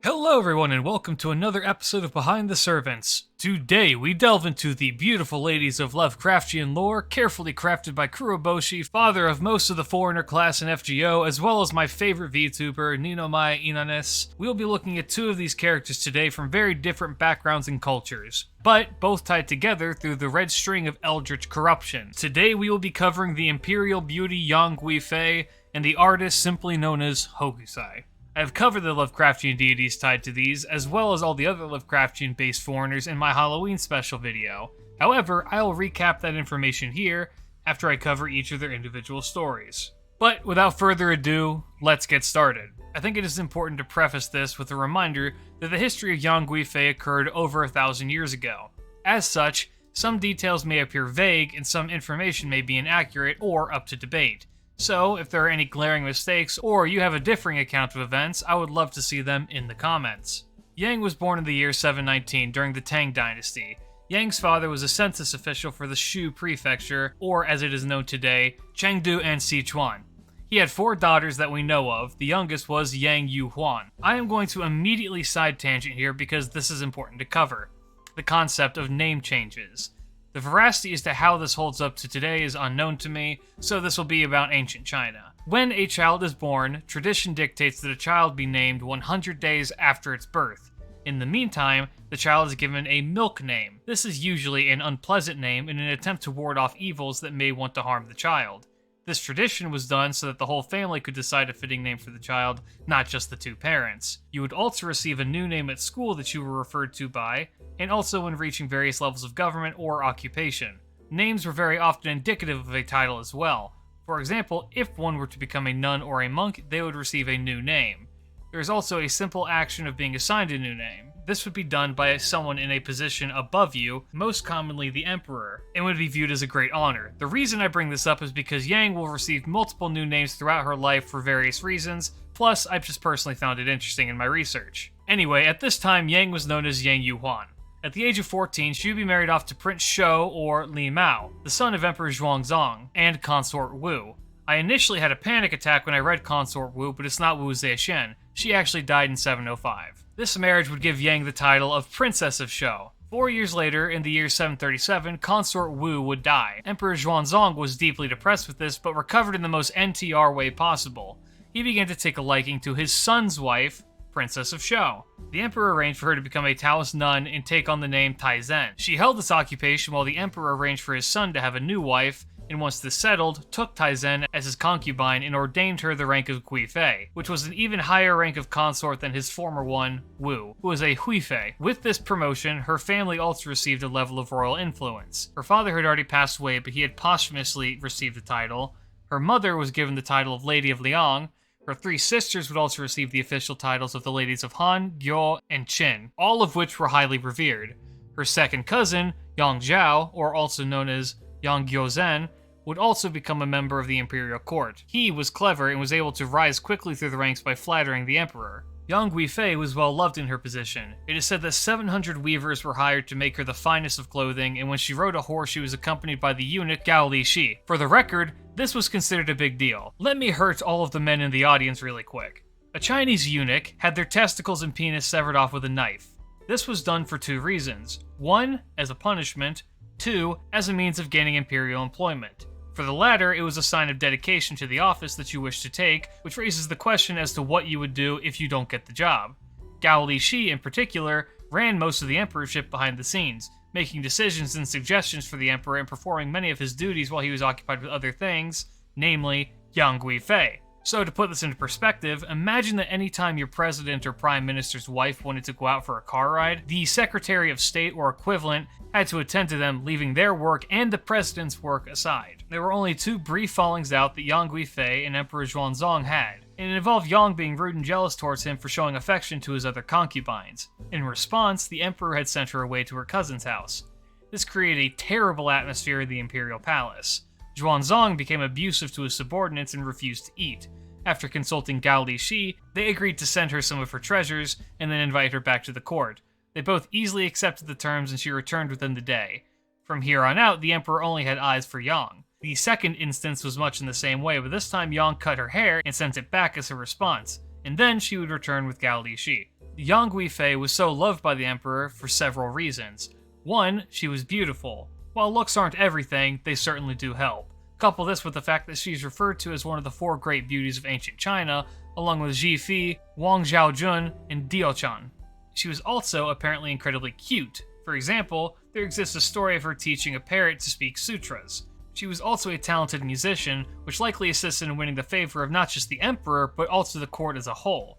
Hello everyone and welcome to another episode of Behind the Servants. Today we delve into the beautiful ladies of Lovecraftian lore, carefully crafted by Kuroboshi, father of most of the foreigner class in FGO, as well as my favorite VTuber, Ninomai Inanes. We'll be looking at two of these characters today from very different backgrounds and cultures, but both tied together through the red string of eldritch corruption. Today we will be covering the Imperial Beauty Yang Guifei and the artist simply known as Hokusai. I've covered the Lovecraftian deities tied to these, as well as all the other Lovecraftian-based foreigners in my Halloween special video. However, I'll recap that information here after I cover each of their individual stories. But without further ado, let's get started. I think it is important to preface this with a reminder that the history of Yang Guifei occurred over 1,000 years ago. As such, some details may appear vague and some information may be inaccurate or up to debate. So, if there are any glaring mistakes, or you have a differing account of events, I would love to see them in the comments. Yang was born in the year 719 during the Tang Dynasty. Yang's father was a census official for the Shu Prefecture, or as it is known today, Chengdu and Sichuan. He had 4 daughters that we know of. The youngest was Yang Yu Huan. I am going to immediately side tangent here because this is important to cover. The concept of name changes. The veracity as to how this holds up to today is unknown to me, so this will be about ancient China. When a child is born, tradition dictates that a child be named 100 days after its birth. In the meantime, the child is given a milk name. This is usually an unpleasant name in an attempt to ward off evils that may want to harm the child. This tradition was done so that the whole family could decide a fitting name for the child, not just the 2 parents. You would also receive a new name at school that you were referred to by, and also when reaching various levels of government or occupation. Names were very often indicative of a title as well. For example, if one were to become a nun or a monk, they would receive a new name. There is also a simple action of being assigned a new name. This would be done by someone in a position above you, most commonly the emperor, and would be viewed as a great honor. The reason I bring this up is because Yang will receive multiple new names throughout her life for various reasons, plus I've just personally found it interesting in my research. Anyway, at this time Yang was known as Yang Yu Huan. At the age of 14, she would be married off to Prince Shou or Li Mao, the son of Emperor Xuanzong, and Consort Wu. I initially had a panic attack when I read Consort Wu, but it's not Wu Zetian. She actually died in 705. This marriage would give Yang the title of Princess of Shou. 4 years later, in the year 737, Consort Wu would die. Emperor Xuanzong was deeply depressed with this, but recovered in the most NTR way possible. He began to take a liking to his son's wife, Princess of Shou. The emperor arranged for her to become a Taoist nun and take on the name Taizen. She held this occupation while the emperor arranged for his son to have a new wife, and once this settled, took Taizen as his concubine and ordained her the rank of Guifei, which was an even higher rank of consort than his former one, Wu, who was a Huifei. With this promotion, her family also received a level of royal influence. Her father had already passed away, but he had posthumously received the title. Her mother was given the title of Lady of Liang. Her 3 sisters would also receive the official titles of the Ladies of Han, Gyo, and Qin, all of which were highly revered. Her second cousin, Yang Zhao, or also known as Yang Gyozhen, would also become a member of the imperial court. He was clever and was able to rise quickly through the ranks by flattering the emperor. Yang Guifei was well loved in her position. It is said that 700 weavers were hired to make her the finest of clothing, and when she rode a horse she was accompanied by the eunuch Gao Li Shi. For the record, this was considered a big deal. Let me hurt all of the men in the audience really quick. A Chinese eunuch had their testicles and penis severed off with a knife. This was done for 2 reasons. 1, as a punishment. 2, as a means of gaining imperial employment. For the latter, it was a sign of dedication to the office that you wish to take, which raises the question as to what you would do if you don't get the job. Gao Li Shi, in particular, ran most of the emperorship behind the scenes, making decisions and suggestions for the emperor and performing many of his duties while he was occupied with other things, namely Yang Guifei. So to put this into perspective, imagine that any time your president or prime minister's wife wanted to go out for a car ride, the secretary of state or equivalent had to attend to them, leaving their work and the president's work aside. There were only 2 brief fallings out that Yang Guifei and Emperor Xuanzong had, and it involved Yang being rude and jealous towards him for showing affection to his other concubines. In response, the emperor had sent her away to her cousin's house. This created a terrible atmosphere in the imperial palace. Xuanzong became abusive to his subordinates and refused to eat. After consulting Gao Li Shi, they agreed to send her some of her treasures and then invite her back to the court. They both easily accepted the terms and she returned within the day. From here on out, the emperor only had eyes for Yang. The second instance was much in the same way, but this time Yang cut her hair and sent it back as a response, and then she would return with Gao Li Shi. Yang Guifei was so loved by the emperor for several reasons. One, she was beautiful. While looks aren't everything, they certainly do help. Couple this with the fact that she's referred to as one of the 4 great beauties of ancient China, along with Guifei, Wang Zhaojun, and Diochan. She was also apparently incredibly cute. For example, there exists a story of her teaching a parrot to speak sutras. She was also a talented musician, which likely assisted in winning the favor of not just the emperor, but also the court as a whole.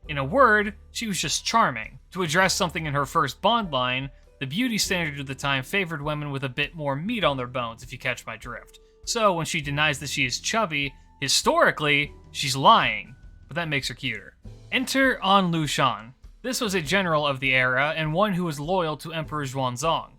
In a word, she was just charming. To address something in her first Bond line, the beauty standard of the time favored women with a bit more meat on their bones, if you catch my drift. So when she denies that she is chubby, historically, she's lying, but that makes her cuter. Enter An Lushan. This was a general of the era, and one who was loyal to Emperor Xuanzang.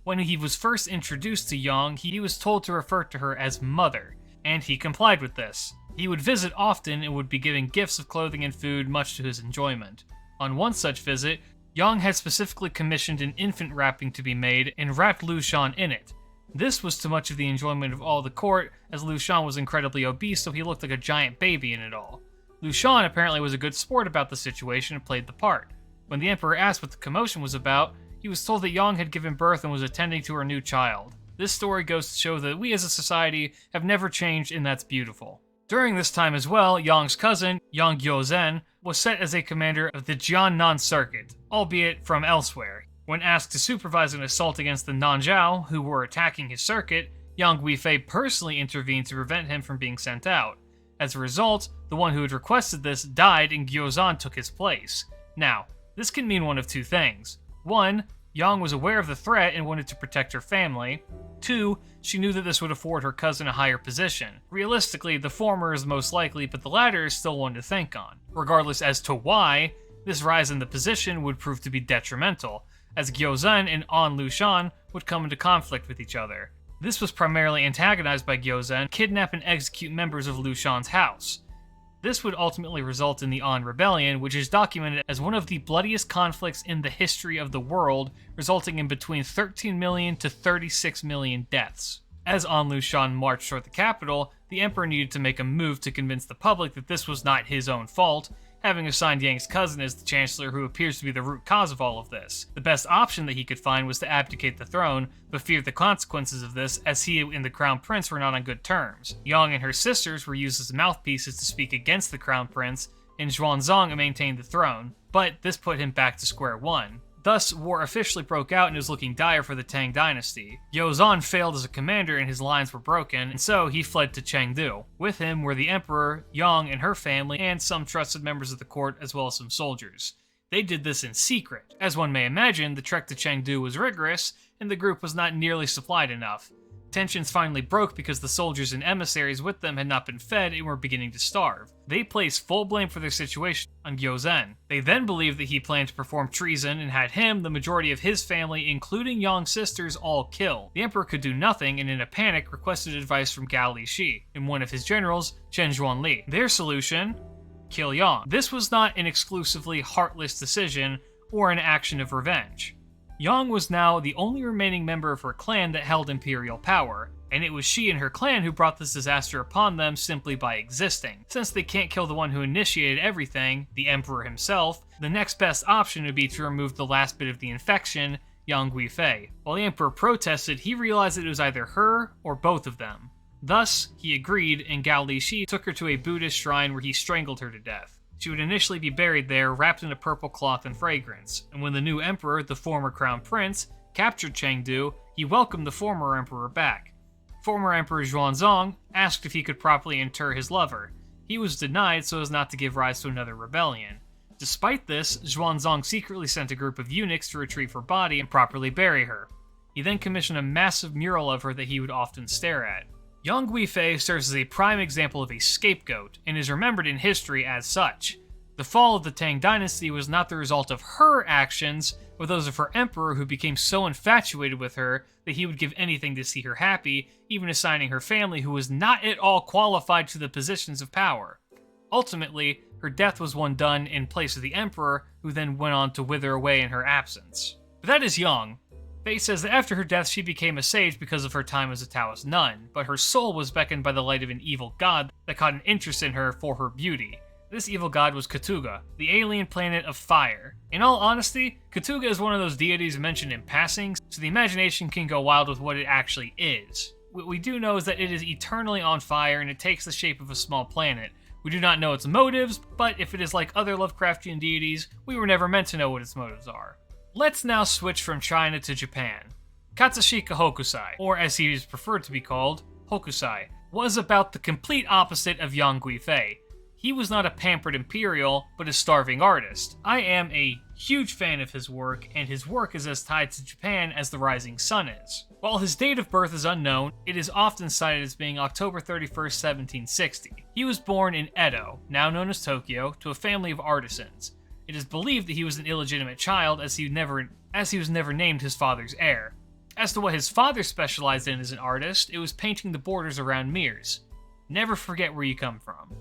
When he was first introduced to Yang, he was told to refer to her as Mother, and he complied with this. He would visit often and would be giving gifts of clothing and food, much to his enjoyment. On one such visit, Yang had specifically commissioned an infant wrapping to be made and wrapped Lushan in it. This was to much of the enjoyment of all the court, as Lushan was incredibly obese, so he looked like a giant baby in it all. Lushan apparently was a good sport about the situation and played the part. When the emperor asked what the commotion was about, he was told that Yang had given birth and was attending to her new child. This story goes to show that we as a society have never changed, and that's beautiful. During this time as well, Yang's cousin, Yang Gyozhen, was set as a commander of the Jiannan Circuit, albeit from elsewhere. When asked to supervise an assault against the Nanzhao, who were attacking his circuit, Yang Guifei personally intervened to prevent him from being sent out. As a result, the one who had requested this died and Gyozhan took his place. Now, this can mean one of two things. 1, Yang was aware of the threat and wanted to protect her family. 2, she knew that this would afford her cousin a higher position. Realistically, the former is most likely, but the latter is still one to think on. Regardless as to why, this rise in the position would prove to be detrimental, as Gyozhen and An Lushan would come into conflict with each other. This was primarily antagonized by Gyozhen, kidnap and execute members of Lushan's house. This would ultimately result in the An Rebellion, which is documented as one of the bloodiest conflicts in the history of the world, resulting in between 13 million to 36 million deaths. As An Lushan marched toward the capital, the emperor needed to make a move to convince the public that this was not his own fault, having assigned Yang's cousin as the chancellor who appears to be the root cause of all of this. The best option that he could find was to abdicate the throne, but feared the consequences of this as he and the crown prince were not on good terms. Yang and her sisters were used as mouthpieces to speak against the crown prince, and Xuanzang maintained the throne, but this put him back to square one. Thus, war officially broke out and it was looking dire for the Tang dynasty. Gyozhan failed as a commander and his lines were broken, and so he fled to Chengdu. With him were the emperor, Yang and her family, and some trusted members of the court, as well as some soldiers. They did this in secret. As one may imagine, the trek to Chengdu was rigorous, and the group was not nearly supplied enough. Tensions finally broke because the soldiers and emissaries with them had not been fed and were beginning to starve. They placed full blame for their situation on Gyozhen. They then believed that he planned to perform treason and had him, the majority of his family, including Yang's sisters, all killed. The emperor could do nothing and in a panic requested advice from Gao Lixi and one of his generals, Chen Zhuanli. Their solution? Kill Yang. This was not an exclusively heartless decision or an action of revenge. Yang was now the only remaining member of her clan that held imperial power, and it was she and her clan who brought this disaster upon them simply by existing. Since they can't kill the one who initiated everything, the emperor himself, the next best option would be to remove the last bit of the infection, Yang Guifei. While the emperor protested, he realized that it was either her or both of them. Thus, he agreed, and Gao Lixi took her to a Buddhist shrine where he strangled her to death. She would initially be buried there, wrapped in a purple cloth and fragrance, and when the new emperor, the former crown prince, captured Chengdu, he welcomed the former emperor back. Former Emperor Xuanzang asked if he could properly inter his lover. He was denied so as not to give rise to another rebellion. Despite this, Xuanzang secretly sent a group of eunuchs to retrieve her body and properly bury her. He then commissioned a massive mural of her that he would often stare at. Yang Guifei serves as a prime example of a scapegoat, and is remembered in history as such. The fall of the Tang dynasty was not the result of her actions, but those of her emperor who became so infatuated with her that he would give anything to see her happy, even assigning her family who was not at all qualified to the positions of power. Ultimately, her death was one done in place of the emperor, who then went on to wither away in her absence. But that is Yang. Fei says that after her death she became a sage because of her time as a Taoist nun, but her soul was beckoned by the light of an evil god that caught an interest in her for her beauty. This evil god was Cthulhu, the alien planet of fire. In all honesty, Cthulhu is one of those deities mentioned in passing, so the imagination can go wild with what it actually is. What we do know is that it is eternally on fire and it takes the shape of a small planet. We do not know its motives, but if it is like other Lovecraftian deities, we were never meant to know what its motives are. Let's now switch from China to Japan. Katsushika Hokusai, or as he is preferred to be called, Hokusai, was about the complete opposite of young Guifei. He was not a pampered imperial, but a starving artist. I am a huge fan of his work, and his work is as tied to Japan as the rising sun is. While his date of birth is unknown, it is often cited as being October 31st, 1760. He was born in Edo, now known as Tokyo, to a family of artisans. It is believed that he was an illegitimate child as he was never named his father's heir. As to what his father specialized in as an artist, it was painting the borders around mirrors. Never forget where you come from.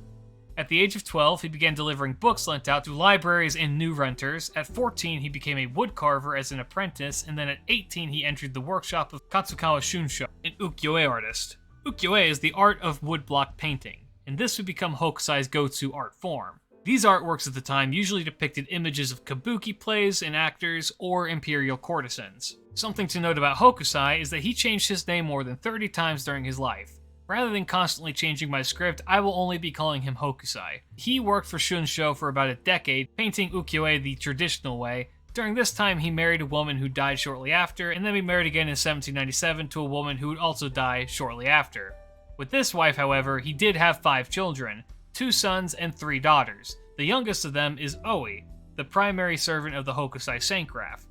At the age of 12, he began delivering books lent out to libraries and new renters. At 14, he became a woodcarver as an apprentice, and then at 18, he entered the workshop of Katsukawa Shunsho, an ukiyo-e artist. Ukiyo-e is the art of woodblock painting, and this would become Hokusai's go-to art form. These artworks at the time usually depicted images of kabuki plays and actors or imperial courtesans. Something to note about Hokusai is that he changed his name more than 30 times during his life. Rather than constantly changing my script, I will only be calling him Hokusai. He worked for Shunsho for about a decade, painting ukiyo-e the traditional way. During this time, he married a woman who died shortly after, and then he married again in 1797 to a woman who would also die shortly after. With this wife, however, he did have 5 children, 2 sons and 3 daughters. The youngest of them is Oi, the primary servant of the Hokusai Saintcraft.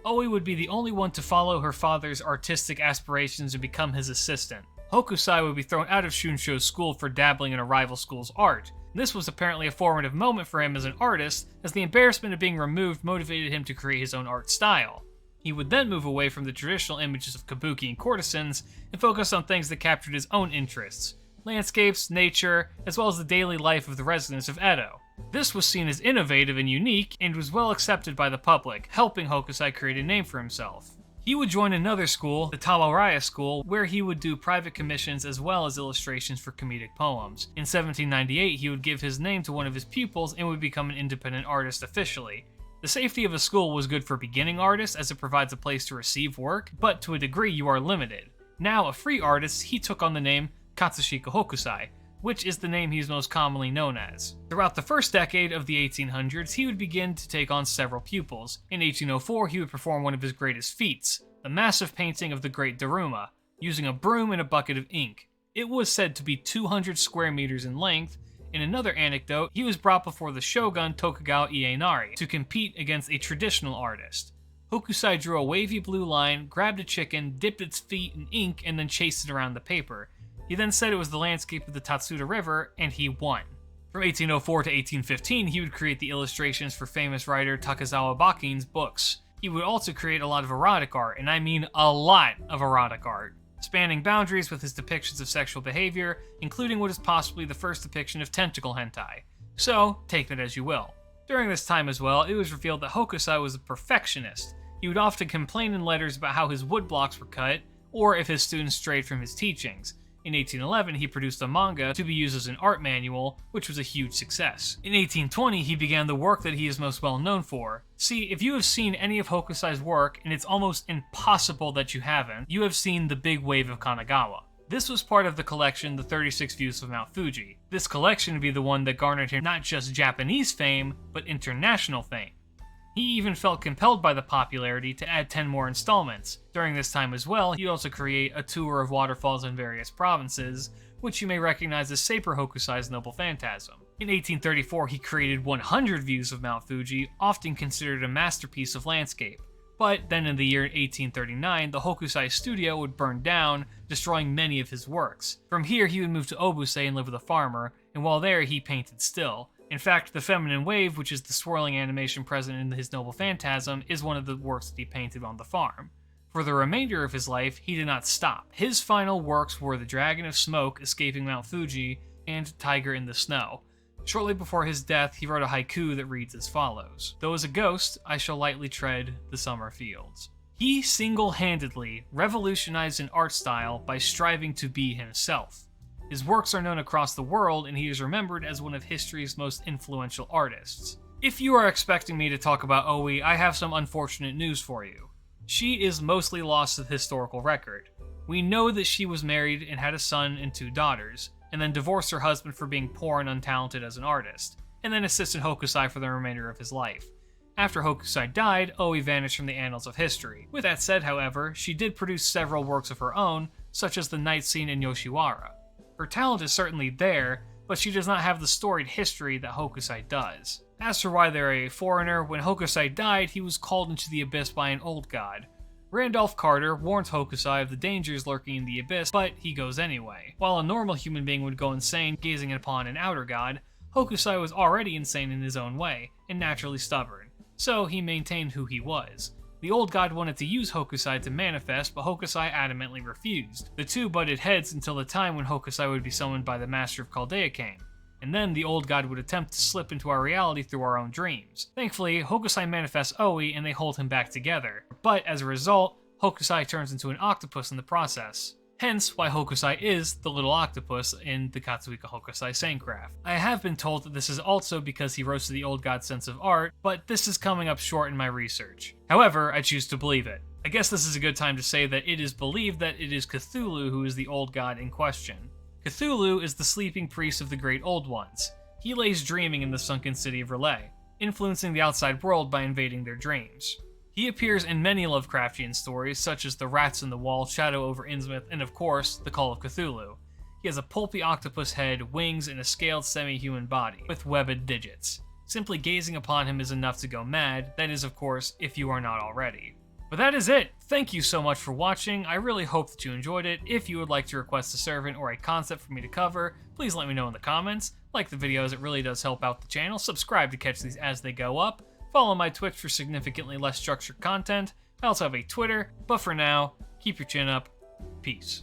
Oi would be the only one to follow her father's artistic aspirations and become his assistant. Hokusai would be thrown out of Shunsho's school for dabbling in a rival school's art. This was apparently a formative moment for him as an artist, as the embarrassment of being removed motivated him to create his own art style. He would then move away from the traditional images of kabuki and courtesans and focus on things that captured his own interests: landscapes, nature, as well as the daily life of the residents of Edo. This was seen as innovative and unique, and was well accepted by the public, helping Hokusai create a name for himself. He would join another school, the Tawaraya School, where he would do private commissions as well as illustrations for comedic poems. In 1798, he would give his name to one of his pupils and would become an independent artist officially. The safety of a school was good for beginning artists as it provides a place to receive work, but to a degree you are limited. Now a free artist, he took on the name Katsushika Hokusai, which is the name he is most commonly known as. Throughout the first decade of the 1800s, he would begin to take on several pupils. In 1804, he would perform one of his greatest feats, the massive painting of the Great Daruma, using a broom and a bucket of ink. It was said to be 200 square meters in length. In another anecdote, he was brought before the shogun Tokugawa Ieyasu to compete against a traditional artist. Hokusai drew a wavy blue line, grabbed a chicken, dipped its feet in ink, and then chased it around the paper. He then said it was the landscape of the Tatsuda River, and he won. From 1804 to 1815, he would create the illustrations for famous writer Takezawa Bakin's books. He would also create a lot of erotic art, and I mean a lot of erotic art, spanning boundaries with his depictions of sexual behavior, including what is possibly the first depiction of tentacle hentai. So, take that as you will. During this time as well, it was revealed that Hokusai was a perfectionist. He would often complain in letters about how his woodblocks were cut, or if his students strayed from his teachings. In 1811, he produced a manga to be used as an art manual, which was a huge success. In 1820, he began the work that he is most well known for. See, if you have seen any of Hokusai's work, and it's almost impossible that you haven't, you have seen The Big Wave of Kanagawa. This was part of the collection, The 36 Views of Mount Fuji. This collection would be the one that garnered him not just Japanese fame, but international fame. He even felt compelled by the popularity to add 10 more installments. During this time as well, he'd also create a tour of waterfalls in various provinces, which you may recognize as Saber Hokusai's Noble Phantasm. In 1834, he created 100 views of Mount Fuji, often considered a masterpiece of landscape. But then in the year 1839, the Hokusai studio would burn down, destroying many of his works. From here, he would move to Obuse and live with a farmer, and while there, he painted still. In fact, the Feminine Wave, which is the swirling animation present in his Noble Phantasm, is one of the works that he painted on the farm. For the remainder of his life, he did not stop. His final works were The Dragon of Smoke Escaping Mount Fuji and Tiger in the Snow. Shortly before his death, he wrote a haiku that reads as follows: "Though as a ghost, I shall lightly tread the summer fields." He single-handedly revolutionized an art style by striving to be himself. His works are known across the world, and he is remembered as one of history's most influential artists. If you are expecting me to talk about Oe, I have some unfortunate news for you. She is mostly lost to the historical record. We know that she was married and had a son and 2 daughters, and then divorced her husband for being poor and untalented as an artist, and then assisted Hokusai for the remainder of his life. After Hokusai died, Oe vanished from the annals of history. With that said, however, she did produce several works of her own, such as the Night Scene in Yoshiwara. Her talent is certainly there, but she does not have the storied history that Hokusai does. As for why they're a foreigner, when Hokusai died, he was called into the abyss by an old god. Randolph Carter warns Hokusai of the dangers lurking in the abyss, but he goes anyway. While a normal human being would go insane gazing upon an outer god, Hokusai was already insane in his own way, and naturally stubborn, so he maintained who he was. The old god wanted to use Hokusai to manifest, but Hokusai adamantly refused. The two butted heads until the time when Hokusai would be summoned by the Master of Chaldea came, and then the old god would attempt to slip into our reality through our own dreams. Thankfully, Hokusai manifests Oe and they hold him back together, but as a result, Hokusai turns into an octopus in the process. Hence why Hokusai is the little octopus in the Katsuhiko Hokusai Saincraft. I have been told that this is also because he roasted the old god's sense of art, but this is coming up short in my research. However, I choose to believe it. I guess this is a good time to say that it is believed that it is Cthulhu who is the old god in question. Cthulhu is the sleeping priest of the Great Old Ones. He lays dreaming in the sunken city of Relay, influencing the outside world by invading their dreams. He appears in many Lovecraftian stories, such as The Rats in the Wall, Shadow over Innsmouth, and of course, The Call of Cthulhu. He has a pulpy octopus head, wings, and a scaled semi-human body, with webbed digits. Simply gazing upon him is enough to go mad, that is of course, if you are not already. But that is it! Thank you so much for watching, I really hope that you enjoyed it. If you would like to request a servant or a concept for me to cover, please let me know in the comments. Like the videos, it really does help out the channel. Subscribe to catch these as they go up. Follow my Twitch for significantly less structured content. I also have a Twitter, but for now, keep your chin up. Peace.